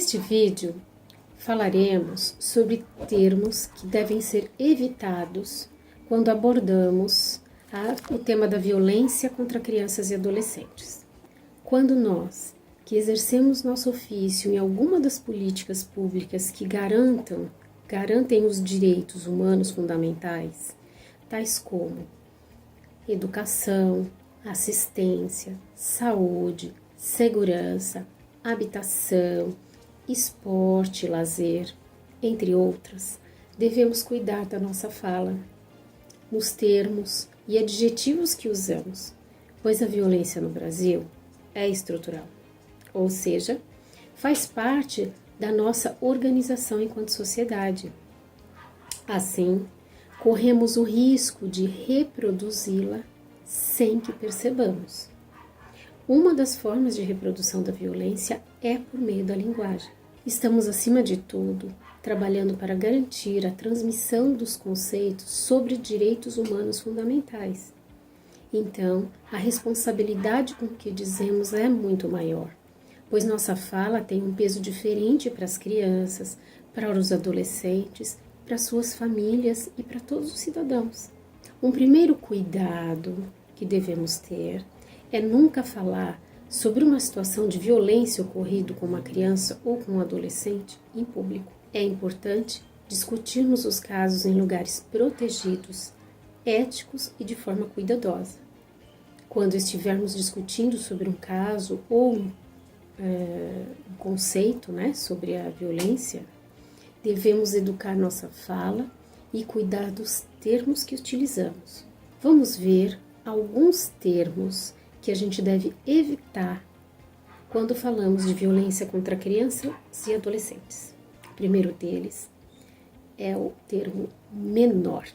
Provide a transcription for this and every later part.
Neste vídeo, falaremos sobre termos que devem ser evitados quando abordamos o tema da violência contra crianças e adolescentes. Quando nós, que exercemos nosso ofício em alguma das políticas públicas que garantem os direitos humanos fundamentais, tais como educação, assistência, saúde, segurança, habitação, esporte, lazer, entre outras, devemos cuidar da nossa fala, nos termos e adjetivos que usamos, pois a violência no Brasil é estrutural, ou seja, faz parte da nossa organização enquanto sociedade. Assim, corremos o risco de reproduzi-la sem que percebamos. Uma das formas de reprodução da violência é por meio da linguagem. Estamos, acima de tudo, trabalhando para garantir a transmissão dos conceitos sobre direitos humanos fundamentais. Então, a responsabilidade com que dizemos é muito maior, pois nossa fala tem um peso diferente para as crianças, para os adolescentes, para suas famílias e para todos os cidadãos. Um primeiro cuidado que devemos ter é nunca falar sobre uma situação de violência ocorrida com uma criança ou com um adolescente em público. É importante discutirmos os casos em lugares protegidos, éticos e de forma cuidadosa. Quando estivermos discutindo sobre um caso ou um conceito, sobre a violência, devemos educar nossa fala e cuidar dos termos que utilizamos. Vamos ver alguns termos que a gente deve evitar quando falamos de violência contra crianças e adolescentes. O primeiro deles é o termo menor.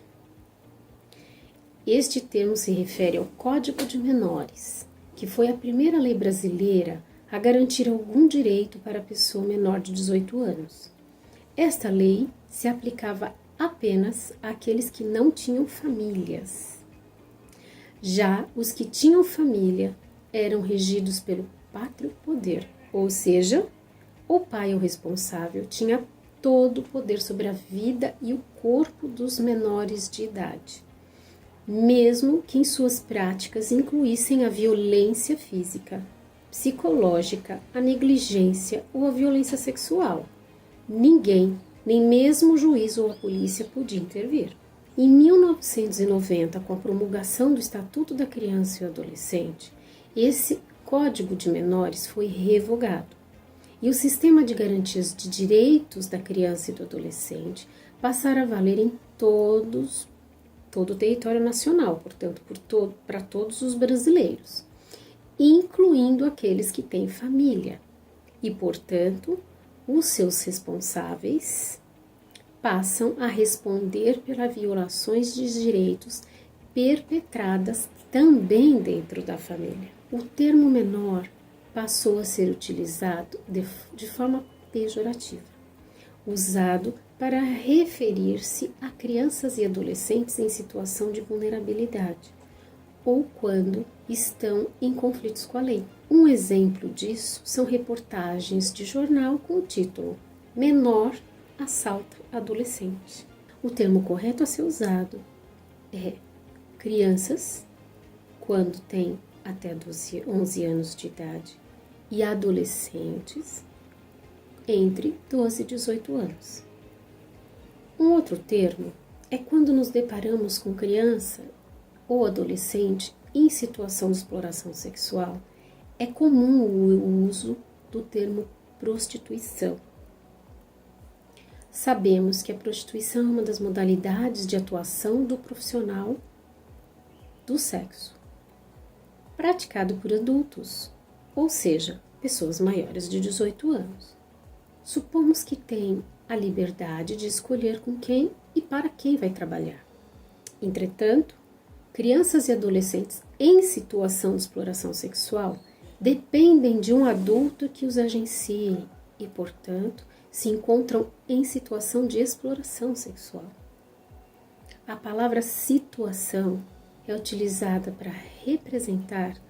Este termo se refere ao Código de Menores, que foi a primeira lei brasileira a garantir algum direito para a pessoa menor de 18 anos. Esta lei se aplicava apenas àqueles que não tinham famílias. Já os que tinham família eram regidos pelo pátrio poder, ou seja, o pai ou responsável tinha todo o poder sobre a vida e o corpo dos menores de idade, mesmo que em suas práticas incluíssem a violência física, psicológica, a negligência ou a violência sexual. Ninguém, nem mesmo o juiz ou a polícia, podia intervir. Em 1990, com a promulgação do Estatuto da Criança e do Adolescente, esse Código de Menores foi revogado e o sistema de garantias de direitos da criança e do adolescente passaram a valer em todo o território nacional, portanto, para todos os brasileiros, incluindo aqueles que têm família e, portanto, os seus responsáveis passam a responder pelas violações de direitos perpetradas também dentro da família. O termo menor passou a ser utilizado de forma pejorativa, usado para referir-se a crianças e adolescentes em situação de vulnerabilidade ou quando estão em conflitos com a lei. Um exemplo disso são reportagens de jornal com o título Menor assalta adolescente. O termo correto a ser usado é crianças, quando têm até 11 anos de idade, e adolescentes, entre 12 e 18 anos. Um outro termo é quando nos deparamos com criança ou adolescente em situação de exploração sexual. É comum o uso do termo prostituição. Sabemos que a prostituição é uma das modalidades de atuação do profissional do sexo, praticado por adultos, ou seja, pessoas maiores de 18 anos. Supomos que tem a liberdade de escolher com quem e para quem vai trabalhar. Entretanto, crianças e adolescentes em situação de exploração sexual dependem de um adulto que os agencie e, portanto, se encontram em situação de exploração sexual. A palavra situação é utilizada para representar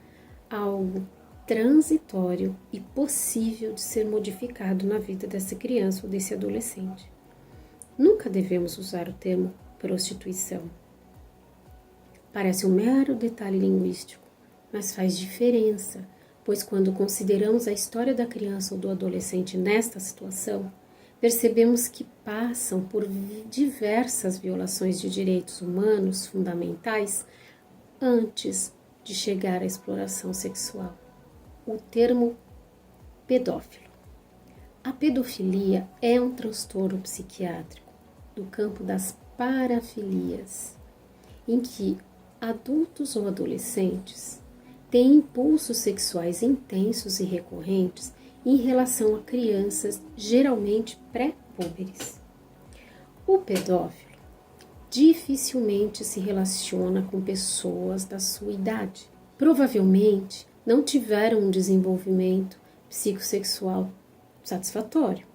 algo transitório e possível de ser modificado na vida dessa criança ou desse adolescente. Nunca devemos usar o termo prostituição. Parece um mero detalhe linguístico, mas faz diferença, pois quando consideramos a história da criança ou do adolescente nesta situação, percebemos que passam por diversas violações de direitos humanos fundamentais antes de chegar à exploração sexual. O termo pedófilo. A pedofilia é um transtorno psiquiátrico do campo das parafilias, em que adultos ou adolescentes têm impulsos sexuais intensos e recorrentes em relação a crianças, geralmente pré-púberes. O pedófilo dificilmente se relaciona com pessoas da sua idade. Provavelmente não tiveram um desenvolvimento psicossexual satisfatório.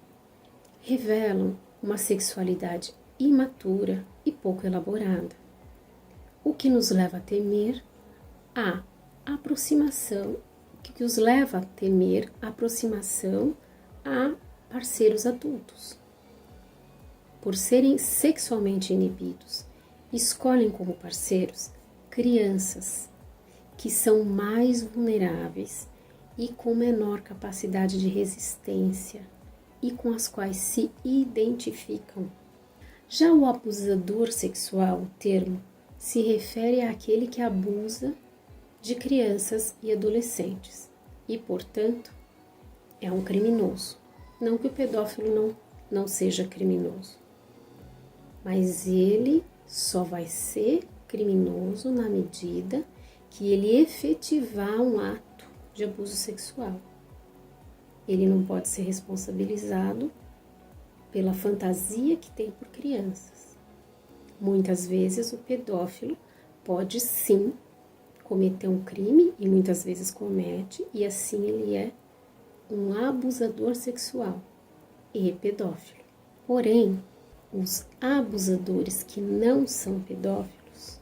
Revelam uma sexualidade imatura e pouco elaborada, o que nos leva a temer a aproximação, que os leva a temer a aproximação a parceiros adultos. Por serem sexualmente inibidos, escolhem como parceiros crianças que são mais vulneráveis e com menor capacidade de resistência e com as quais se identificam. Já o abusador sexual, o termo, se refere àquele que abusa de crianças e adolescentes e, portanto, é um criminoso. Não que o pedófilo não seja criminoso, mas ele só vai ser criminoso na medida que ele efetivar um ato de abuso sexual. Ele não pode ser responsabilizado pela fantasia que tem por crianças. Muitas vezes o pedófilo pode sim cometer um crime, e muitas vezes comete, e assim ele é um abusador sexual e pedófilo. Porém, os abusadores que não são pedófilos,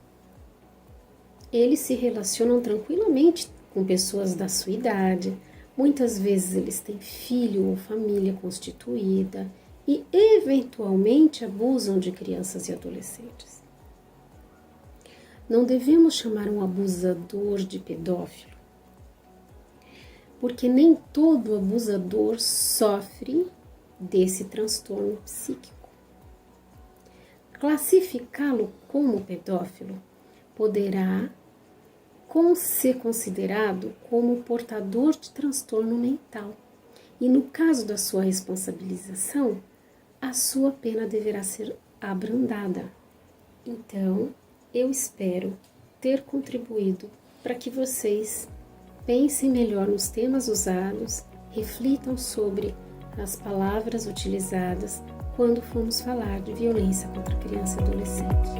eles se relacionam tranquilamente com pessoas da sua idade. Muitas vezes eles têm filho ou família constituída e eventualmente abusam de crianças e adolescentes. Não devemos chamar um abusador de pedófilo, porque nem todo abusador sofre desse transtorno psíquico. Classificá-lo como pedófilo poderá ser considerado como portador de transtorno mental. E no caso da sua responsabilização, a sua pena deverá ser abrandada. Então, eu espero ter contribuído para que vocês pensem melhor nos temas usados, reflitam sobre as palavras utilizadas quando formos falar de violência contra criança e adolescente.